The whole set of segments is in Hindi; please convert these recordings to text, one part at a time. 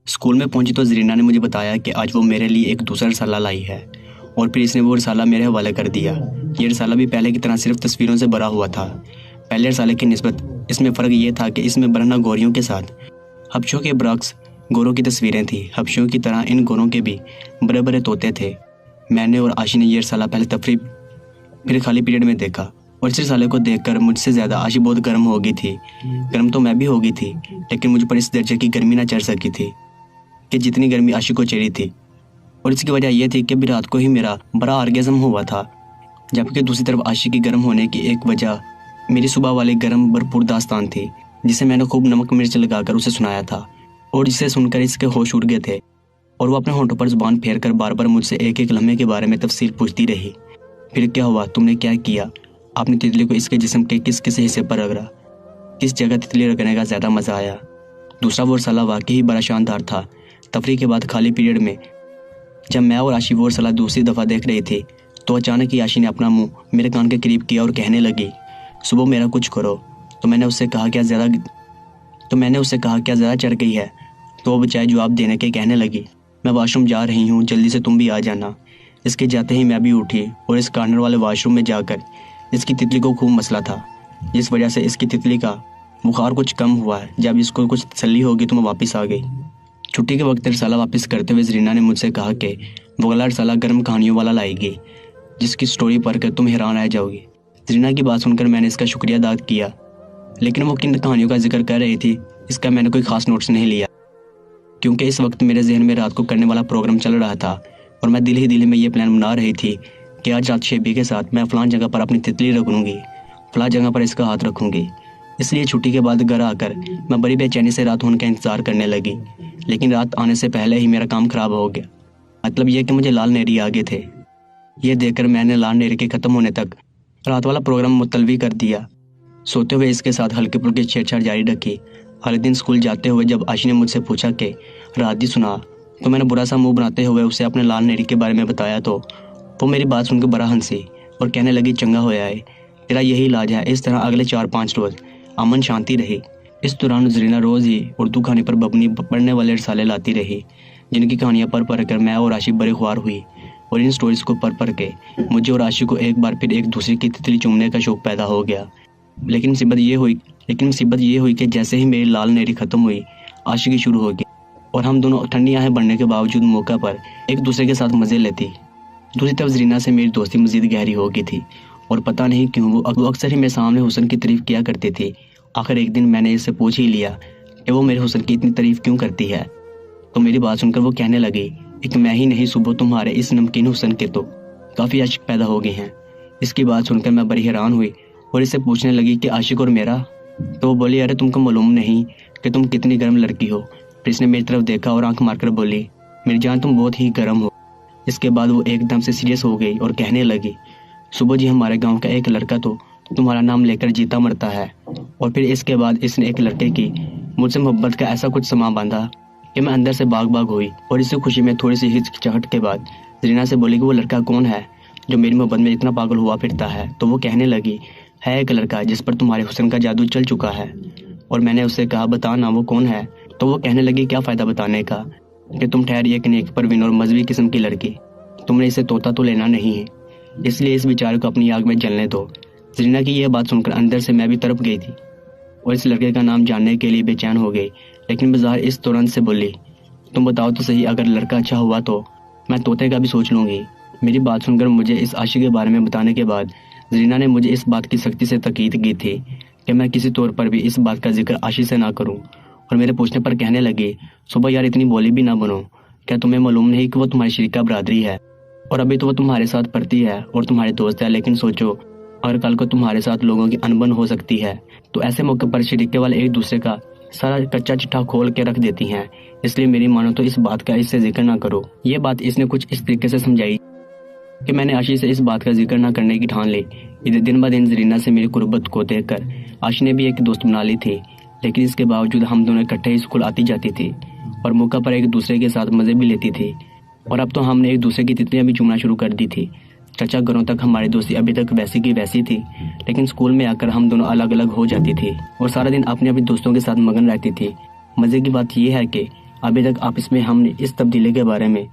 स्कूल में पहुंची तो जरीना ने मुझे बताया कि आज वो मेरे लिए एक दूसरा रसाला लाई है और फिर इसने वो रसाला मेरे हवाले कर दिया। ये रसाला भी पहले की तरह सिर्फ तस्वीरों से भरा हुआ था। पहले रसाले की निस्बत इसमें फ़र्क ये था कि इसमें बरहना गोरियों के साथ हबशों के बरक्स गोरों की तस्वीरें थी। हबशों की तरह इन गोरों के भी बड़े बड़े तोते थे। मैंने और आशी ने ये रसाला पहले तफरीह फिर खाली पीरियड में देखा और इस रसाले को देखकर मुझसे ज़्यादा आशी बहुत गर्म हो गई थी। गर्म तो मैं भी हो गई थी, लेकिन मुझ पर इस दर्जे की गर्मी ना चढ़ सकी थी कि जितनी गर्मी आशी को चढ़ी थी। और इसकी वजह यह थी कि अभी रात को ही मेरा बड़ा आर्गेज़म हुआ था, जबकि दूसरी तरफ आशी की गर्म होने की एक वजह मेरी सुबह वाली गर्म भरपूर दास्तान थी, जिसे मैंने खूब नमक मिर्च लगाकर उसे सुनाया था और जिसे सुनकर इसके होश उड़ गए थे और वो अपने होंठों पर जुबान फेर कर बार बार मुझसे एक एक लम्हे के बारे में तफसील पूछती रही। फिर क्या हुआ, तुमने क्या किया, आपने तितली को इसके जिस्म के किस किस हिस्से पर रगड़ा, किस जगह तितली रगड़ने का ज़्यादा मज़ा आया। दूसरा वो रसाला वाकई ही बड़ा शानदार था। तफरीह के बाद खाली पीरियड में जब मैं और आशी वो रसाला दूसरी दफ़ा देख रही थी तो अचानक ही आशी ने अपना मुंह मेरे कान के करीब किया और कहने लगी, सुबह मेरा कुछ करो। तो मैंने उससे कहा क्या ज़्यादा चढ़ गई है, तो वो बचाए जवाब देने के कहने लगी, मैं वाशरूम जा रही हूँ, जल्दी से तुम भी आ जाना। इसके जाते ही मैं भी उठी और इस कॉर्नर वाले वाशरूम में जाकर इसकी तितली को खूब मसला था, जिस वजह से इसकी तितली का बुखार कुछ कम हुआ है। जब इसको कुछ तसल्ली होगी तो मैं वापस आ गई। छुट्टी के वक्त रसाला वापस करते हुए जरीना ने मुझसे कहा कि वो वाला रसाला गर्म कहानियों वाला लाएगी, जिसकी स्टोरी पढ़कर तुम हैरान रह जाओगी। जरीना की बात सुनकर मैंने इसका शुक्रिया अदा किया, लेकिन वो किन कहानियों का जिक्र कर रही थी इसका मैंने कोई खास नोट्स नहीं लिया, क्योंकि इस वक्त मेरे जहन में रात को करने वाला प्रोग्राम चल रहा था और मैं दिल ही दिल में ये प्लान बना रही थी कि आज रात शेबी के साथ मैं फ़लाँ जगह पर अपनी तितली रगड़ूंगी, फ़लाँ जगह पर इसका हाथ रखूंगी। इसलिए छुट्टी के बाद घर आकर मैं बड़ी बेचैनी से रात होने का इंतज़ार करने लगी, लेकिन रात आने से पहले ही मेरा काम ख़राब हो गया। मतलब यह कि मुझे लाल नेरी आ गए थे। ये देखकर मैंने लाल नेरी के ख़त्म होने तक रात वाला प्रोग्राम मुलतवी कर दिया। सोते हुए इसके साथ हल्की फुल्की छेड़छाड़ जारी रखी। अगले दिन स्कूल जाते हुए जब आशी ने मुझसे पूछा कि रात ही सुना, तो मैंने बुरा सा मुंह बनाते हुए उसे अपने लाल नेरी के बारे में बताया तो वो मेरी बात सुनकर बड़ा हंसी और कहने लगी, चंगा होया है, तेरा यही इलाज है। इस तरह अगले 4-5 रोज़ अमन शांति रही। इस दौरान जरीना रोज़ ही उर्दू कहानी पर बबनी पढ़ने वाले रसाले लाती रही, जिनकी कहानियाँ पढ़ कर मैं और आशी बड़े ख्वार हुई और इन स्टोरीज़ को पढ़ के मुझे और आशी को एक बार फिर एक दूसरे की तितली चूमने का शौक़ पैदा हो गया। लेकिन मुसीबत ये हुई कि जैसे ही मेरी लाल नेरी ख़त्म हुई, आशी की शुरू हो गई और हम दोनों ठंडी आँखें बढ़ने के बावजूद मौका पर एक दूसरे के साथ मज़े लेती। दूसरी तरफ जरीना से मेरी दोस्ती मज़ीद गहरी हो गई थी और पता नहीं क्यों वो अक्सर ही मेरे सामने हुसन की तारीफ़ किया करती थी। आखिर एक दिन मैंने इससे पूछ ही लिया कि वो मेरे हुसन की इतनी तारीफ़ क्यों करती है, तो मेरी बात सुनकर वो कहने लगी, एक मैं ही नहीं, सुबह तुम्हारे इस नमकीन हुसन के तो काफ़ी आशिक पैदा हो गए हैं। इसकी बात सुनकर मैं बड़ी हैरान हुई और इससे पूछने लगी कि आशिक और मेरा, तो वो बोली, अरे तुमको मालूम नहीं कि तुम कितनी गर्म लड़की हो। फिर इसने मेरी तरफ देखा और आंख मारकर बोली, मेरी जान तुम बहुत ही गर्म हो। इसके बाद वो एकदम से सीरियस हो गई और कहने लगी, सुबह जी हमारे गांव का एक लड़का तो तुम्हारा नाम लेकर जीता मरता है। और फिर इसके बाद इसने एक लड़के की मुझसे मोहब्बत का ऐसा कुछ समा बांधा कि मैं अंदर से बाग हुई और इसी खुशी में थोड़ी सी हिचकिचाहट के बाद जरीना से बोली कि वो लड़का कौन है जो मेरी मोहब्बत में इतना पागल हुआ फिरता है। तो वो कहने लगी, है एक लड़का जिस पर तुम्हारे हुस्न का जादू चल चुका है। और मैंने उससे कहा, बता ना वो कौन है। तो वो कहने लगी, क्या फ़ायदा बताने का कि तुम ठहरी एक नेक परवीन और मजहबी किस्म की लड़की, तुमने इसे तोता तो लेना नहीं है, इसलिए इस बेचारे को अपनी आग में जलने दो। जरीना की यह बात सुनकर अंदर से मैं भी तड़प गई थी और इस लड़के का नाम जानने के लिए बेचैन हो गई, लेकिन बाजार इस तुरंत से बोली, तुम बताओ तो सही, अगर लड़का अच्छा हुआ तो मैं तोते का भी सोच लूँगी। मेरी बात सुनकर मुझे इस आशिक के बारे में बताने के बाद जरीना ने मुझे इस बात की सख्ती से ताकीद की थी कि मैं किसी तौर पर भी इस बात का जिक्र आशी से ना करूं। और मेरे पूछने पर कहने लगी, सुबह यार इतनी बोली भी ना बनो, क्या तुम्हें मालूम नहीं कि वो तुम्हारी शरीका बरादरी है और अभी तो वो तुम्हारे साथ पढ़ती है और तुम्हारे दोस्त है, लेकिन सोचो अगर कल को तुम्हारे साथ लोगों की अनबन हो सकती है तो ऐसे मौके पर शरीके वाले एक दूसरे का सारा कच्चा चिट्ठा खोल के रख देती हैं। इसलिए मेरी मानो तो इस बात का इससे जिक्र ना करो। ये बात इसने कुछ इस तरीके से समझाई कि मैंने आशी से इस बात का जिक्र ना करने की ठान ली। इधर दिन ब दिन जरीना से मेरी कुर्बत को देखकर आशी ने भी एक दोस्त बना ली थी, लेकिन इसके बावजूद हम दोनों इकट्ठे ही स्कूल आती जाती थी और मौका पर एक दूसरे के साथ मज़े भी लेती थी। और अब तो हमने एक दूसरे की तितलियाँ भी चूमना शुरू कर दी थी। चचा घरों तक हमारी दोस्ती अभी तक वैसी की वैसी थी, लेकिन स्कूल में आकर हम दोनों अलग अलग हो जाती थी और सारा दिन अपने अपने दोस्तों के साथ मगन रहती थी। मज़े की बात यह है कि अभी तक आपस में हमने इस तब्दीली के बारे में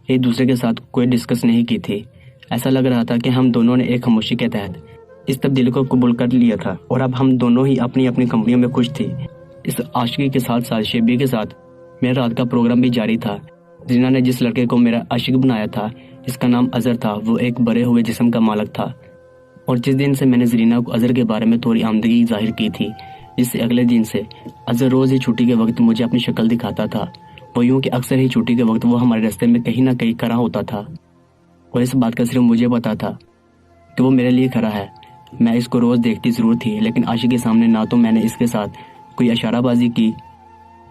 एक दूसरे के साथ कोई डिस्कस नहीं की थी। ऐसा लग रहा था कि हम दोनों ने एक खामोशी के तहत इस तब्दीली को कबूल कर लिया था और अब हम दोनों ही अपनी अपनी कंपनियों में खुश थे। इस आशिकी के साथ साथ शेबी के साथ मेरा रात का प्रोग्राम भी जारी था। जीना ने जिस लड़के को मेरा आशिक बनाया था, जिसका नाम अजहर था, वो एक बड़े हुए जिस्म का मालिक था। और जिस दिन से मैंने जरीना को अजहर के बारे में थोड़ी आमदगी जाहिर की थी, जिससे अगले दिन से अजहर रोज ही छुट्टी के वक्त मुझे अपनी शक्ल दिखाता था। वो यूं कि अक्सर ही छुट्टी के वक्त वो हमारे रास्ते में कहीं ना कहीं खड़ा होता था और इस बात का सिर्फ मुझे पता था कि वो मेरे लिए खड़ा है। मैं इसको रोज देखती जरूर थी, लेकिन आशिक के सामने ना तो मैंने इसके साथ कोई इशाराबाजी की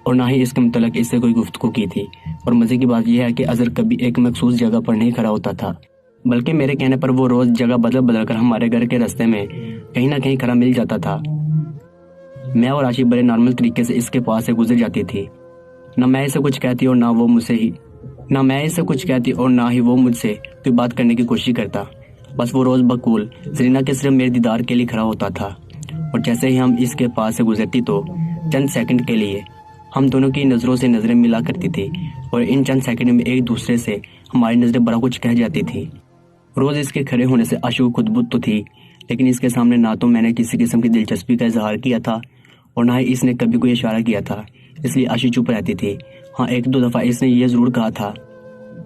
और ना ही इसके मुतल्लिक इससे कोई गुफ्तगू की थी। और मजे की बात यह है कि अजहर कभी एक मखसूस जगह पर नहीं खड़ा होता था, बल्कि मेरे कहने पर वो रोज जगह बदल बदल कर हमारे घर के रास्ते में कहीं ना कहीं खड़ा मिल जाता था। मैं और आशिक बड़े नॉर्मल तरीके से इसके पास से गुजर जाती थी। ना मैं इसे कुछ कहती और ना ही वो मुझसे कोई बात करने की कोशिश करता। बस वो रोज बकूल जरीना के सिर्फ मेरे दीदार के लिए खड़ा होता था। और जैसे ही हम इसके पास से गुजरती तो चंद सेकंड के लिए हम दोनों की नज़रों से नज़रें मिला करती थी और इन चंद सेकंड में एक दूसरे से हमारी नज़रें बड़ा कुछ कह जाती थी। रोज़ इसके खड़े होने से आशु खुदबुद तो थी, लेकिन इसके सामने ना तो मैंने किसी किस्म की दिलचस्पी का इजहार किया था और ना ही इसने कभी कोई इशारा किया था, इसलिए आशु चुप रहती थी। हाँ, एक दो दफ़ा इसने ये ज़रूर कहा था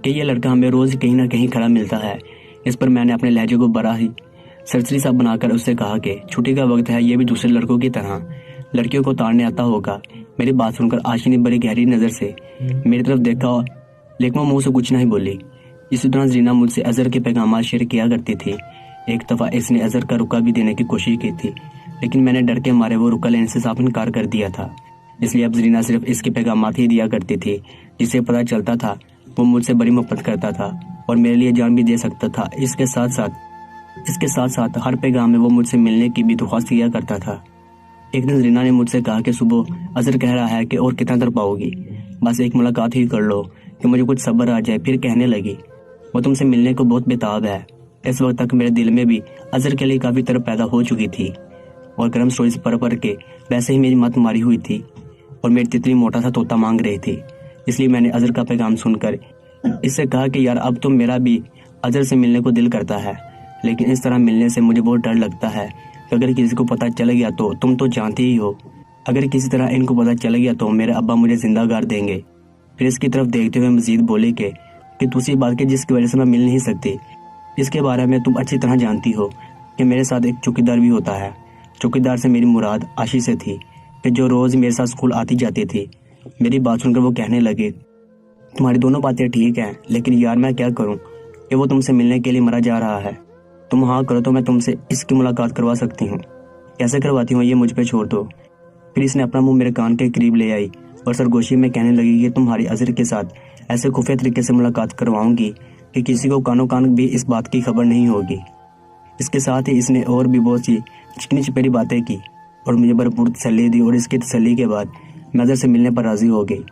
कि ये लड़का हमें रोज़ कहीं ना कहीं खड़ा मिलता है। इस पर मैंने अपने लहजे को बड़ा ही सरसरी सा बनाकर उससे कहा कि छुट्टी का वक्त है, ये भी दूसरे लड़कों की तरह लड़कियों को ताड़ने आता होगा। मेरी बात सुनकर आशी ने बड़ी गहरी नज़र से मेरी तरफ देखा, लेकिन वो मुंह से कुछ नहीं बोली। इसी दौरान जीना मुझसे अजहर के पैगाम शेयर किया करती थी। एक दफ़ा इसने अजहर का रुका भी देने की कोशिश की थी, लेकिन मैंने डर के मारे वो रुका लेने से साफ इनकार कर दिया था। इसलिए अब जरीना सिर्फ इसके पैगाम ही दिया करती थी, जिससे पता चलता था वो मुझसे बड़ी मोहब्बत करता था और मेरे लिए जान भी दे सकता था। इसके साथ साथ हर पैगाम में वो मुझसे मिलने की भी दरख्वास्त किया करता था। एक दिन जरीना ने मुझसे कहा कि सुबह अजहर कह रहा है कि और कितना देर पाओगी, बस एक मुलाकात ही कर लो कि मुझे कुछ सब्र आ जाए। फिर कहने लगी, वो तुमसे मिलने को बहुत बेताब है। इस वक्त तक मेरे दिल में भी अजहर के लिए काफ़ी तरफ पैदा हो चुकी थी और गर्म स्टोरीज पढ़ के वैसे ही मेरी मत मारी हुई थी और मेरी तितली मोटा सा तोता मांग रही थी। इसलिए मैंने अजहर का पैगाम सुनकर इससे कहा कि यार अब तो मेरा भी अजहर से मिलने को दिल करता है, लेकिन इस तरह मिलने से मुझे बहुत डर लगता है कि अगर किसी को पता चल गया तो तुम तो जानती ही हो, अगर किसी तरह इनको पता चल गया तो मेरे अब्बा मुझे जिंदा गाड़ देंगे। फिर इसकी तरफ देखते हुए मजीद बोले कि दूसरी बात की जिसकी वजह से मैं मिल नहीं सकती, इसके बारे में तुम अच्छी तरह जानती हो कि मेरे साथ एक चौकीदार भी होता है। चौकीदार से मेरी मुराद आशी से थी कि जो रोज़ मेरे साथ स्कूल आती जाती थी। मेरी बात सुनकर वो कहने लगे, तुम्हारी दोनों बातें ठीक हैं, लेकिन यार मैं क्या करूं कि वो तुमसे मिलने के लिए मरा जा रहा है। तुम हाँ करो तो मैं तुमसे इसकी मुलाकात करवा सकती हूँ। कैसे करवाती हूँ ये मुझ पे छोड़ दो। फिर इसने अपना मुंह मेरे कान के करीब ले आई और सरगोशी में कहने लगी कि तुम्हारी अजहर के साथ ऐसे खुफिया तरीके से मुलाकात करवाऊंगी कि किसी को कानों कान भी इस बात की खबर नहीं होगी। इसके साथ ही इसने और भी बहुत सी चिकनी चिपेरी बातें की और मुझे भरपूर तसल्ली दी और इसकी तसल्ली के बाद मैं अजहर से मिलने पर राजी हो गई।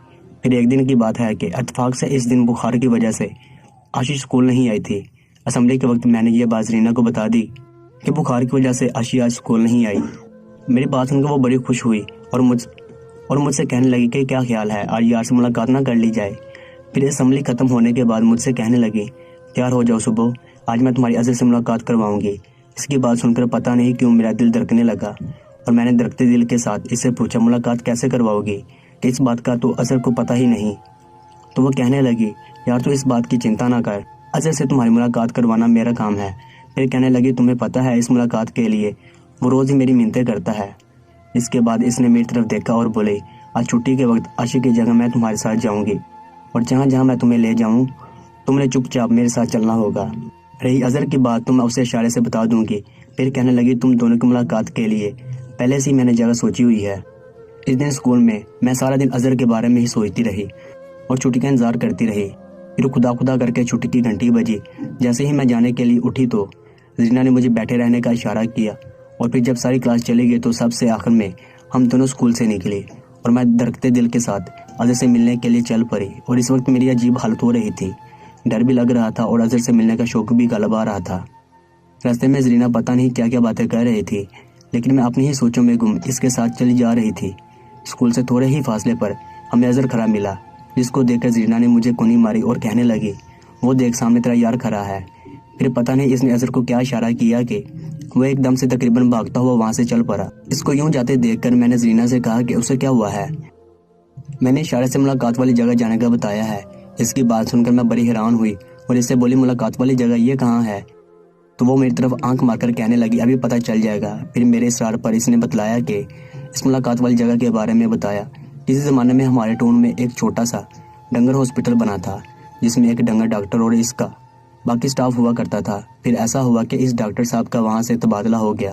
फिर एक दिन की बात है कि इत्तेफाक से इस दिन बुखार की वजह से आशी स्कूल नहीं आई थी। असेंबली के वक्त मैंने ये बात जरीना को बता दी कि बुखार की वजह से आशी आज स्कूल नहीं आई। मेरी बात सुनकर वो बड़ी खुश हुई और मुझसे कहने लगी कि क्या ख्याल है आज यार से मुलाकात ना कर ली जाए। फिर असेंबली ख़त्म होने के बाद मुझसे कहने लगी, तैयार हो जाओ सुबह, आज मैं तुम्हारी अजहर से मुलाकात करवाऊंगी। इसकी बात सुनकर पता नहीं क्यों मेरा दिल धड़कने लगा और मैंने धड़कते दिल के साथ इससे पूछा, मुलाकात कैसे करवाओगी कि इस बात का तो अजहर को पता ही नहीं। तो वो कहने लगी, यार तो इस बात की चिंता ना कर, अजहर से तुम्हारी मुलाकात करवाना मेरा काम है। फिर कहने लगी, तुम्हें पता है इस मुलाकात के लिए वो रोज़ ही मेरी मिन्नतें करता है। इसके बाद इसने मेरी तरफ देखा और बोले, आज छुट्टी के वक्त आशी की जगह मैं तुम्हारे साथ जाऊंगी और जहाँ जहाँ मैं तुम्हें ले जाऊँ तुमने चुपचाप मेरे साथ चलना होगा। रही अजहर की बात तो मैं उसे इशारे से बता दूंगी। फिर कहने लगी, तुम दोनों की मुलाकात के लिए पहले से ही मैंने जगह सोची हुई है। इस दिन स्कूल में मैं सारा दिन अजहर के बारे में ही सोचती रही और छुट्टी का इंतजार करती रही। फिर खुदा खुदा करके छुट्टी की घंटी बजी। जैसे ही मैं जाने के लिए उठी तो जीना ने मुझे बैठे रहने का इशारा किया और फिर जब सारी क्लास चली गई तो सबसे आखिर में हम दोनों स्कूल से निकले और मैं धड़कते दिल के साथ अजहर से मिलने के लिए चल पड़ी। और इस वक्त मेरी अजीब हालत हो रही थी, डर भी लग रहा था और अजहर से मिलने का शौक भी गलब आ रहा था। रास्ते में जरीना पता नहीं क्या क्या बातें कर रही थी, लेकिन मैं अपनी ही सोचों में गुम इसके साथ चली जा रही थी। स्कूल से थोड़े ही फासले पर हमें अजहर खड़ा मिला। जिसको देखकर जीना ने मुझे कुनी मारी और कहने लगी, वो देख सामने तेरा यार खड़ा है। फिर पता नहीं इसने अजहर को क्या इशारा किया कि वो एकदम से तकरीबन भागता हुआ वहां से चल पड़ा। इसको यूं जाते देखकर मैंने जीना से कहा कि उसे क्या हुआ है। मैंने इशारे से मुलाकात वाली जगह जाने का बताया है। इसकी बात सुनकर मैं बड़ी हैरान हुई और इससे बोली, मुलाकात वाली जगह ये कहाँ है? तो वो मेरी तरफ आंख मारकर कहने लगी, अभी पता चल जाएगा। फिर मेरे इसरार पर इसने बतलाया कि इस मुलाकात वाली जगह के बारे में बताया। किसी ज़माने में हमारे टाउन में एक छोटा सा डंगर हॉस्पिटल बना था, जिसमें एक डंगर डॉक्टर और इसका बाकी स्टाफ हुआ करता था। फिर ऐसा हुआ कि इस डॉक्टर साहब का वहाँ से तबादला हो गया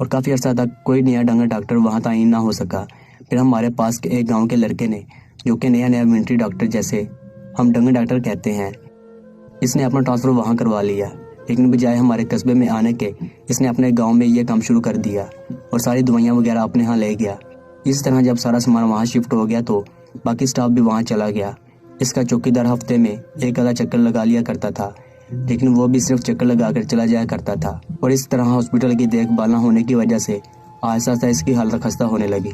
और काफ़ी अर्सा तक कोई नया डंगर डॉक्टर वहाँ तायीन ना हो सका। फिर हमारे पास के एक गाँव के लड़के ने, जो कि नया नया मिलिट्री डॉक्टर जैसे हम डंगर डॉक्टर कहते हैं, इसने अपना ट्रांसफ़र वहाँ करवा लिया। लेकिन बजाय हमारे कस्बे में आने के इसने अपने गांव में ये काम शुरू कर दिया और सारी दवाइयाँ वगैरह अपने यहाँ ले गया। इस तरह जब सारा सामान वहाँ शिफ्ट हो गया तो बाकी स्टाफ भी वहाँ चला गया। इसका चौकीदार हफ्ते में एक आधा चक्कर लगा लिया करता था, लेकिन वो भी सिर्फ चक्कर लगा कर चला जाया करता था। और इस तरह हॉस्पिटल की देखभाल न होने की वजह से आहिस्ता आहिस्ता इसकी हालत खस्ता होने लगी।